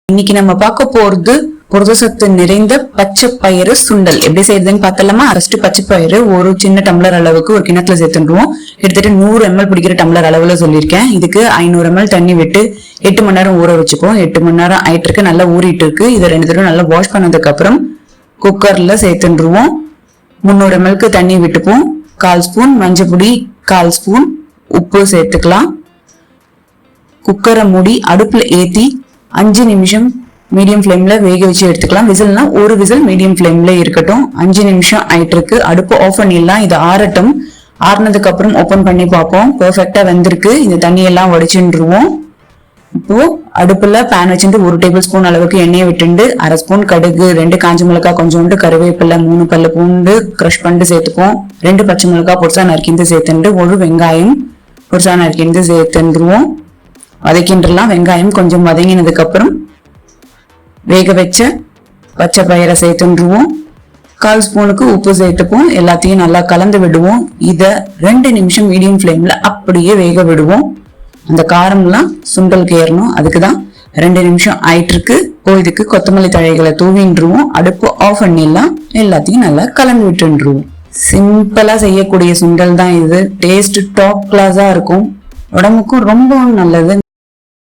இன்னைக்கு நம்ம பார்க்க போறது புரதசத்து நிறைந்த பச்சை பயிறு சுண்டல் எப்படி செய்யறதுன்னு பார்த்தலாமா? ஃபர்ஸ்ட் பச்சை பயிறு ஒரு சின்ன டம்ளர் அளவுக்கு ஒரு கிணத்துல சேர்த்துடுவோம். கிட்டத்தட்ட 100 ml பிடிக்கிற டம்ளர் அளவுல சொல்லியிருக்கேன். இதுக்கு 500 ml தண்ணி விட்டு 8 மணி நேரம் ஊற வச்சுப்போம். 8 மணி நேரம் ஆயிட்டு இருக்கு, நல்லா ஊறிட்டு இருக்கு. இதை 2 தடவை நல்லா வாஷ் பண்ணதுக்கு அப்புறம் குக்கர்ல சேர்த்துடுவோம். 300 ml தண்ணி விட்டுப்போம். 1/4 ஸ்பூன் மஞ்சள் பொடி, 1/4 ஸ்பூன் உப்பு சேர்த்துக்கலாம். குக்கரை மூடி அடுப்புல ஏத்தி 5 நிமிஷம் மீடியம் ஃப்ளேம்ல வேக வச்சு எடுத்துக்கலாம். விசில்னா ஒரு விசில் மீடியம் ஃப்ளேம்ல இருக்கட்டும். 5 நிமிஷம் ஆயிட்டு இருக்கு. அடுப்பு ஆஃப் பண்ணிடலாம். இது ஆறட்டும். ஆறுனதுக்கு அப்புறம் ஓபன் பண்ணி பார்ப்போம். பெர்ஃபெக்டா வெந்திருக்கு. இந்த தண்ணியெல்லாம் வடிச்சுருவோம். இப்போ அடுப்புல பேன் வச்சுட்டு 1 டேபிள் ஸ்பூன் அளவுக்கு எண்ணெயை விட்டுண்டு 1/2 ஸ்பூன் கடுகு, 2 காஞ்ச மிளகாய், கொஞ்சோண்டு கருவேப்பிலை, 3 பல்லு பூண்டு கிரஷ் பண்ணிட்டு சேர்த்துப்போம். 2 பச்சை மிளகாய் பொடிசா நறுக்கிந்து சேர்த்துட்டு 1 வெங்காயம் பொடிசா நறுக்கிந்து சேர்த்துருவோம். வதக்கின்றலாம். வெங்காயம் கொஞ்சம் வதங்கினதுக்கு அப்புறம் வேக வச்ச பச்சை பயிரை சேர்த்துருவோம். 1/4 ஸ்பூனுக்கு உப்பு சேர்த்துப்போம். எல்லாத்தையும் நல்லா கலந்து விடுவோம். இத 2 நிமிஷம் மீடியம் ஃப்ளேம்ல அப்படியே வேக விடுவோம். அந்த காரம்லாம் சுண்டலுக்கு ஏறணும். அதுக்குதான் 2 நிமிஷம் ஆயிட்டு இருக்கு. இதுக்கு கொத்தமல்லி தழைகளை தூவின்றுவோம். அடுப்பு ஆஃப் பண்ணிடலாம். எல்லாத்தையும் நல்லா கலந்து விட்டுருவோம். சிம்பிளா செய்யக்கூடிய சுண்டல் தான் இது. டேஸ்ட் டாப் கிளாஸா இருக்கும். உடம்புக்கும் ரொம்ப நல்லது.